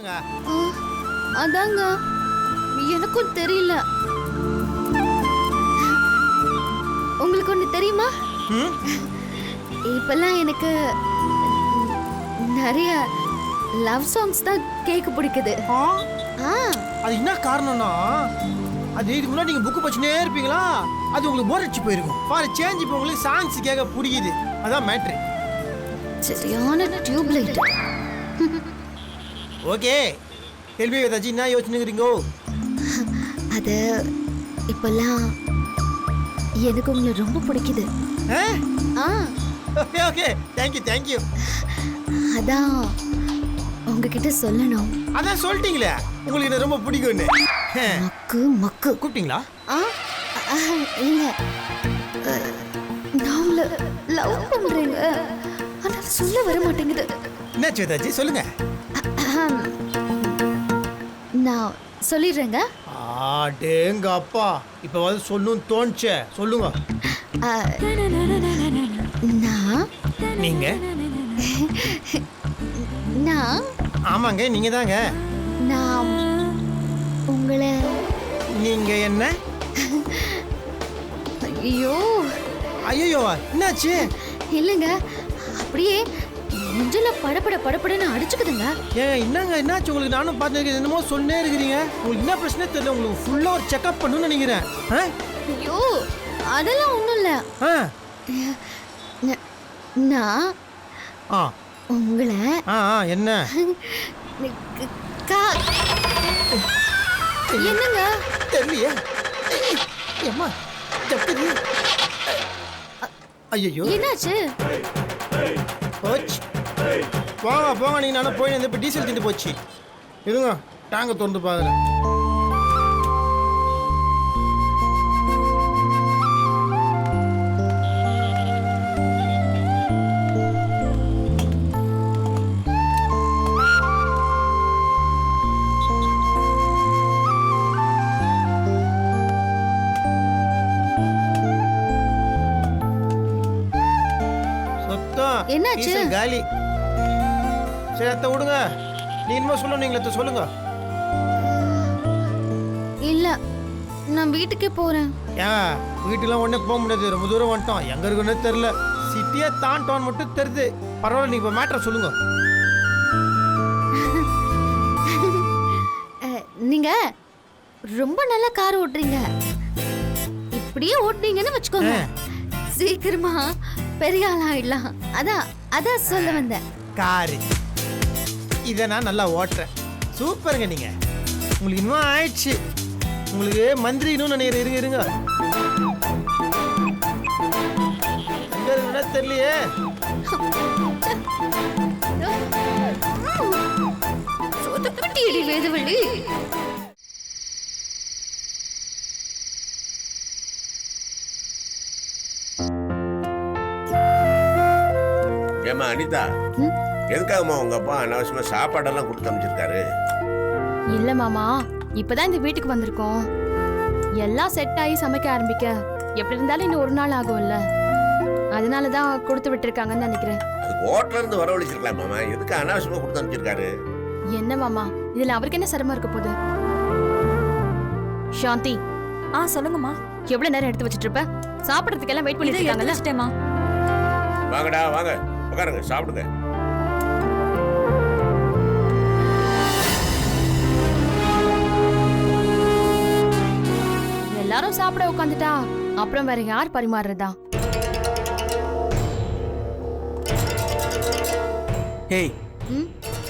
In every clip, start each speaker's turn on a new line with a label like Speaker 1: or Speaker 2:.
Speaker 1: சொல்லுங்க.
Speaker 2: அதாங்க எனக்கும் தெரியல. உங்களுக்கு ஒண்ணு தெரியுமா? இப்பெல்லாம் எனக்கு நிறைய லவ் சாங்ஸ் தான் கேட்க பிடிக்குது.
Speaker 1: அது என்ன காரணம்னா, அது இதுக்கு முன்னாடி நீங்க புக்கு படிச்சுனே இருப்பீங்களா, அது உங்களுக்கு போர் அடிச்சு போயிருக்கும். ஃபார் சேஞ்ச் இப்போ உங்களுக்கு சாங்ஸ் கேட்க பிடிக்குது. அதான் மேட்ரு.
Speaker 2: சரியான டியூப் லைட்.
Speaker 1: ஓகே, கேள்வி ஏதாச்சும் என்ன யோசிச்சுக்கிறீங்க?
Speaker 2: அது இப்பெல்லாம் எனக்கு உங்களை ரொம்ப பிடிக்குது.
Speaker 1: Okay okay, thank you.
Speaker 2: அதான் உங்ககிட்ட சொல்லணும்.
Speaker 1: அதான் சொல்லிட்டீங்களே உங்களுக்கு என்ன ரொம்ப பிடிக்கும்னு.
Speaker 2: மக்கு
Speaker 1: கூப்பிட்டீங்களா?
Speaker 2: இல்ல, நான் உங்களை லவ் பண்றேங்க. ஆனா சொல்ல வர மாட்டேங்குது.
Speaker 1: என்ன சேதாஜி சொல்லுங்க.
Speaker 2: நான் சொல்லிடுறேங்க.
Speaker 1: டேங்க அப்பா, இப்ப வந்து சொல்லணும் தோணுச்சே, சொல்லுங்க. நீங்க
Speaker 2: நான்
Speaker 1: ஆமாங்க, நீங்க தாங்க.
Speaker 2: நான் உங்களை.
Speaker 1: நீங்க என்ன?
Speaker 2: ஐயோ
Speaker 1: என்னாச்சு?
Speaker 2: இல்லைங்க, அப்படியே நெஞ்சில படபடன்னு அடிச்சுக்குதுங்க.
Speaker 1: என்னங்க என்னாச்சு உங்களுக்கு? நானும் பார்த்து என்னமோ சொன்னே இருக்கிறீங்க. உங்களுக்கு என்ன பிரச்சனை தெரியல. உங்களுக்கு ஃபுல்லா ஒரு செக்அப் பண்ணணும்னு நினைக்கிறேன்.
Speaker 2: ஐயோ அதெல்லாம் ஒண்ணும் இல்ல. நான் உங்களை
Speaker 1: என்ன
Speaker 2: என்னங்க
Speaker 1: தெரியலையே. அம்மா ஜக்குது. ஐயோ
Speaker 2: என்னாச்சு?
Speaker 1: போங்க நீங்க. நானும் போய் இப்போ டீசல் தீர்ந்து போச்சு. இருங்க, டேங்க திறந்து பாக்குறேன்.
Speaker 2: என்னாச்சு?
Speaker 1: காலி. சரி அத்தை விடுங்க. நீ என்னமோ சொல்லணுங்களே, சொல்லுங்க.
Speaker 2: இல்ல, நான் வீட்டுக்கே போறேன்.
Speaker 1: வீட்டுலாம் உடனே போக முடியாது. ரொம்ப தூரம் வந்துட்டோம். எங்க இருக்குன்னு தெரியல. சிட்டியே தாண்டோன்னு மட்டும் தெரியுது. பரவாயில்ல, நீங்க மேட்டரை சொல்லுங்க.
Speaker 2: நீங்க ரொம்ப நல்லா கார் ஓட்டுறீங்க. இப்படியே ஓட்டுறீங்கன்னு வச்சுக்கோங்க, சீக்கிரமா பெரிய ஆள் ஆயிடலாம். அதான் சொல்ல வந்தேன்.
Speaker 1: காரு இதை நான் நல்லா ஓட்டுறேன். சூப்பருங்க. நீங்க உங்களுக்கு இன்னும் ஆயிடுச்சு. உங்களுக்கு மந்திரி இன்னும் நினைக்கிறேன். இருங்க தெரியலையே.
Speaker 2: வேதவள்ளி,
Speaker 3: ஏமா அனிதா, எதுக்காகமா உங்க அப்பா அனாவசியமா சாப்பாடெல்லாம் கொடுத்து அமைச்சிருக்காரு?
Speaker 4: இல்ல மாமா, இப்பதான் இந்த வீட்டுக்கு வந்திருக்கோம். எல்லாம் செட் ஆகி சமைக்க ஆரம்பிக்க எப்படி இருந்தாலும் இன்னும் ஒரு நாள் ஆகும்ல, அதனாலதான் கொடுத்து விட்டுருக்காங்கன்னு நினைக்கிறேன்.
Speaker 3: அதுக்கு ஹோட்டல்ல இருந்து வரவழைச்சிருக்கலாம் மாமா. எதுக்கு அனாவசியமா கொடுத்து அமைச்சிருக்காரு?
Speaker 4: என்ன மாமா, இதுல அவருக்கு என்ன சிரமம் இருக்க போகுது? சாந்தி.
Speaker 5: சொல்லுங்கம்மா.
Speaker 4: எவ்வளவு நேரம் எடுத்து வச்சிட்டு இருப்ப? சாப்பிடறதுக்கு எல்லாம் வெயிட் பண்ணிட்டு இருக்காங்கல்ல.
Speaker 3: வாங்கடா வாங்க, உட்காருங்க, சாப்பிடுங்க.
Speaker 4: எல்லாரும் சாப்பிட உட்காந்துட்டா அப்புறம் வேற யார் பரிமாறுறதா?
Speaker 6: ஹேய்,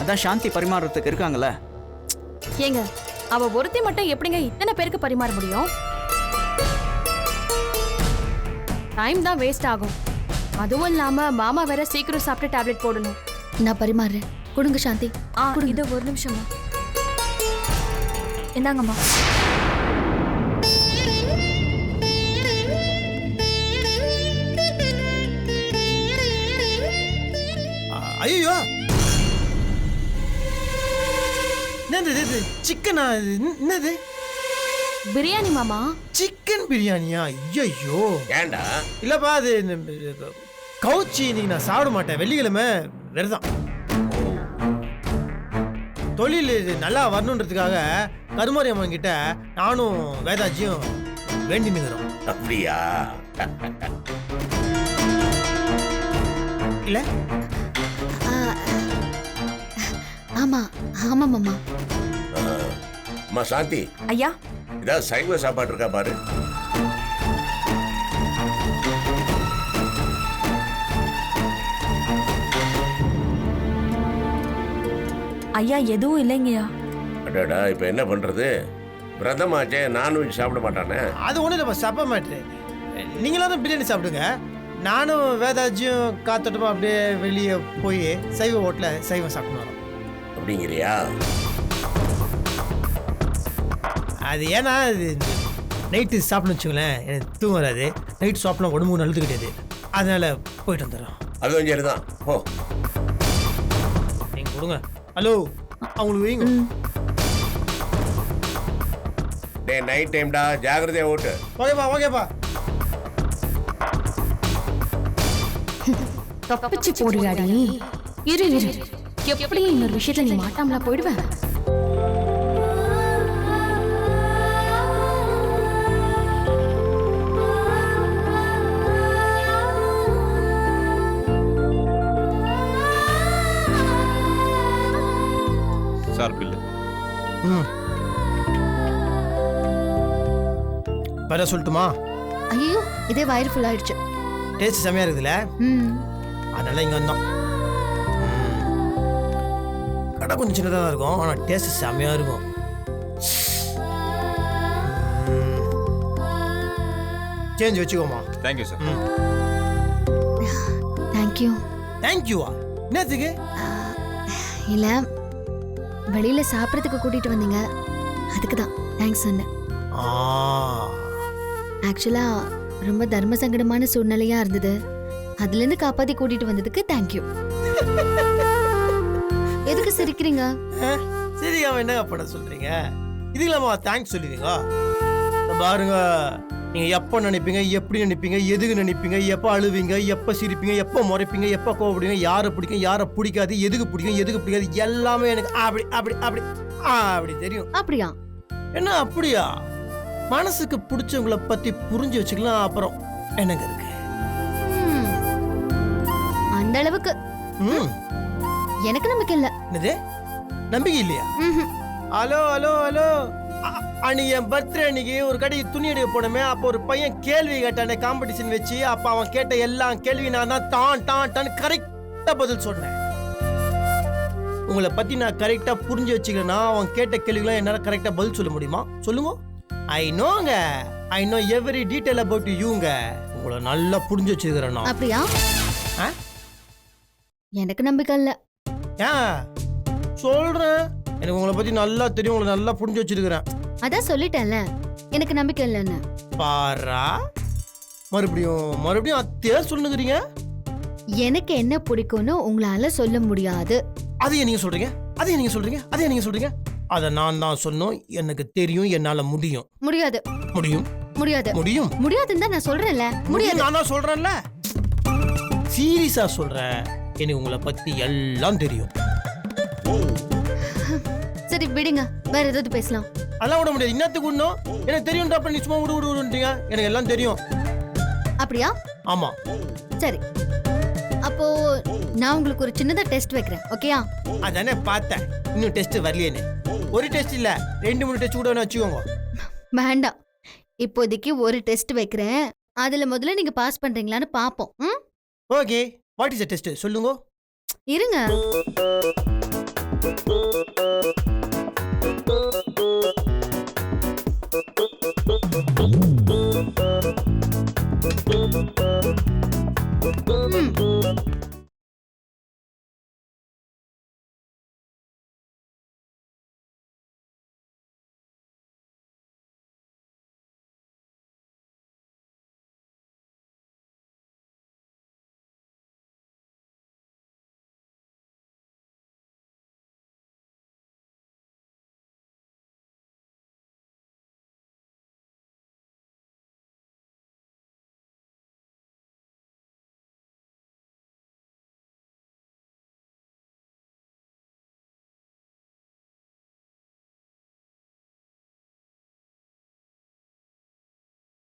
Speaker 6: அதான் சாந்தி பரிமாறுறதுக்கு இருக்காங்கல்ல.
Speaker 4: ஏங்க, அவ ஒருத்தி மட்டும் எப்படிங்க இத்தனை பேருக்கு பரிமாற முடியும்? டைம் தான் வேஸ்ட் ஆகும். அதுவும் இல்லாம மாமா வேற சீக்கிரம் சாப்பிட்டு டேப்லெட் போடணும்.
Speaker 2: நான் பரிமாறுறேன். கொடுங்க சாந்தி.
Speaker 5: இது ஒரு நிமிஷமா. இந்தாங்கம்மா.
Speaker 1: ஐயோ, என்னது சிக்கனா? என்னது
Speaker 4: பிரியாணி மாமா?
Speaker 1: சிக்கன் பிரியாணியா? ஐயோ
Speaker 3: ஏண்டா?
Speaker 1: இல்லப்பா, அது கவுச்சி. இன்னைக்கு நான் சாப்பிட மாட்டேன். வெள்ளிக்கிழமை விரதம். தொழில் இது நல்லா வரணுன்றதுக்காக கருமாரி அம்மன் கிட்ட நானும் வேதாஜியும் வேண்டி நிற்கிறோம்.
Speaker 3: அப்படியா?
Speaker 1: இல்ல
Speaker 2: ஆமா ஆமா மாமா.
Speaker 3: அம்மா சாந்தி,
Speaker 5: ஐயா
Speaker 3: ஏதாவது சைவ சாப்பாடு இருக்கா பாரு.
Speaker 5: ஐயா எதுவும் இல்லைங்கய்யா.
Speaker 3: அடாடா, இப்போ என்ன பண்றது? பிரதமாச்சே நான்வெஜ் சாப்பிட மாட்டானே.
Speaker 1: அது ஒன்றும் இல்லைப்பா, சாப்பிட மாட்டேன். நீங்களாம் பிரியாணி சாப்பிடுங்க. நானும் வேதாஜியும் காத்தோட்டமா அப்படியே வெளியே போய் சைவ ஹோட்டலில் சைவம் சாப்பிட்டு வரோம்.
Speaker 3: அப்படிங்கிறியா?
Speaker 1: அது ஏன்னா இது நைட்டு சாப்பிட்ணுன்னு வச்சுங்களேன், எனக்கு தூங்க வராது. நைட்டு சாப்பிட்லாம் உடம்பு நல்லது கிடையாது. அதனால போயிட்டு வந்துடுறோம்.
Speaker 3: அது கொஞ்சம் சரிதான். ஓ,
Speaker 1: நீங்கள் கொடுங்க. ஹலோ, அவங்களுக்கு வைங்க.
Speaker 3: டே நைட் டைம்டா, ஜாகிரதையா ஓட்டு.
Speaker 1: ஓகேப்பா ஓகேப்பா.
Speaker 4: தப்பிச்சு போடுறாடி. இரு இரு, எப்படி இன்னொரு விஷயத்துல நீ மாட்டாமலா போயிடுவேன்.
Speaker 7: Sir bill.
Speaker 1: ம், வேற சொல்லட்டுமா?
Speaker 2: ஐயோ இதே வயிறு ஃபுல் ஆயிடுச்சு.
Speaker 1: டேஸ்ட் செம்மையா இருக்குதுல்ல, அதனால இங்கே வந்தோம். கடை கொஞ்சம் சின்னதாக தான் இருக்கும், ஆனால் டேஸ்ட் செம்மையாக இருக்கும். சேஞ்ச் வச்சுக்கோமா.
Speaker 7: Thank you sir.
Speaker 2: தேங்க்யூ.
Speaker 1: தேங்க்யூவா? என்னத்துக்கு?
Speaker 2: இல்ல வெளியில சாப்பிட்றதுக்கு கூட்டிட்டு வந்தீங்க, அதுக்கு தான் தேங்க்ஸ் சொன்னேன். ஆக்சுவலா ரொம்ப தர்ம சங்கடமான சூழ்நிலையா இருந்தது, அதுல இருந்து காப்பாத்தி கூட்டிட்டு வந்ததுக்கு தேங்க்யூ. எதுக்கு சிரிக்கிறீங்க?
Speaker 1: சரி, அவன் என்னங்க பண்ண சொல்றீங்க? இதுக்கலாமா தேங்க்ஸ் சொல்லுவீங்க? பாருங்க, நீங்க எப்போ நினைப்பீங்க, எப்படி நினைப்பீங்க, எதுக்கு நினைப்பீங்க, எப்போ அழுவீங்க, எப்போ சிரிப்பீங்க, எப்போ முறைப்பீங்க, எப்போ கோவப்படுவீங்க, யாரை பிடிக்கும் யாரை பிடிக்காது, எதுக்கு பிடிக்கும் எதுக்கு பிடிக்காது, எல்லாமே எனக்கு அப்படி அப்படி அப்படி அப்படி தெரியும்.
Speaker 2: அப்படியா?
Speaker 1: என்ன அப்படியா? மனசுக்கு பிடிச்சவங்கள பத்தி புரிஞ்சு வச்சுக்கலாம். அப்புறம் என்னங்க இருக்கு?
Speaker 2: அந்த அளவுக்கு
Speaker 1: ம்,
Speaker 2: எனக்கு நம்பிக்கை இல்ல.
Speaker 1: என்னது நம்பிக்கை இல்லையா? ஹலோ ஹலோ ஹலோ, அன்னைக்கு என் பர்த்டே அன்னைக்கு ஒரு கடைக்கு துணி எடுக்க போனோமே, அப்போ ஒரு பையன் கேள்வி கேட்டானே காம்படிஷன் வச்சு. அப்ப அவன் கேட்ட எல்லா கேள்வி நான் தான் டான் டான் டான் கரெக்டா பதில் சொன்னேன். உங்களை பத்தி நான் கரெக்டா புரிஞ்சு வச்சுக்கிறேன்னா அவன் கேட்ட கேள்விகளாம் என்னால கரெக்டா பதில் சொல்ல முடியுமா? சொல்லுங்க. ஐ நோங்க, I know every detail about யூங்க. உங்களை நல்லா புரிஞ்சு வச்சுக்கிறேன் நான்.
Speaker 2: அப்படியா?
Speaker 1: ஆ?
Speaker 2: எனக்கு நம்பிக்கை இல்ல.
Speaker 1: ஏன் சொல்றேன்? எனக்கு உங்களை பத்தி நல்லா தெரியும், உங்களை நல்லா புரிஞ்சு வச்சிருக்கிறேன்.
Speaker 2: அதான் சொல்லிட்டேன்ல எனக்கு நம்பிக்கை இல்லைன்னு.
Speaker 1: பாரா, மறுபடியும் மறுபடியும் அத்தையா சொல்லுங்கிறீங்க.
Speaker 2: எனக்கு என்ன பிடிக்கும்னு உங்களால சொல்ல முடியாது.
Speaker 1: அதையே நீங்க சொல்றீங்க, அதையே நீங்க சொல்றீங்க, அதையே நீங்க சொல்றீங்க. அதை நான் தான் சொன்னோம். எனக்கு தெரியும், என்னால முடியும்.
Speaker 2: முடியாது.
Speaker 1: முடியும்
Speaker 2: முடியாது.
Speaker 1: முடியும்
Speaker 2: முடியாதுன்னு தான் நான் சொல்றேன்ல. முடியாது.
Speaker 1: நான் தான் சொல்றேன்ல, சீரியஸா சொல்றேன். எனக்கு உங்களை பத்தி எல்லாம் தெரியும்.
Speaker 2: சரி விடுங்க, வேற ஏதாவது பேசலாம்.
Speaker 1: அதெல்லாம் விட முடியாது. இன்னத்துக்கு விடணும்? எனக்கு தெரியும். அப்புறம் நீ சும்மா விடு விடு விடுன்றீங்க. எனக்கு எல்லாம் தெரியும்.
Speaker 2: அப்படியா?
Speaker 1: ஆமா.
Speaker 2: சரி, அப்போ நான் உங்களுக்கு ஒரு சின்னதா டெஸ்ட் வைக்கிறேன், ஓகேயா?
Speaker 1: அதானே பார்த்தேன். இன்னும் டெஸ்ட் வரலையேன்னு. ஒரு டெஸ்ட் இல்ல, 2-3 டெஸ்ட் கூட வச்சுக்கோங்க.
Speaker 2: வேண்டாம், இப்போதைக்கு ஒரு டெஸ்ட் வைக்கிறேன். அதுல முதல்ல நீங்க பாஸ் பண்றீங்களான்னு பாப்போம்.
Speaker 1: Okay, what is the test சொல்லுங்க.
Speaker 2: இருங்க.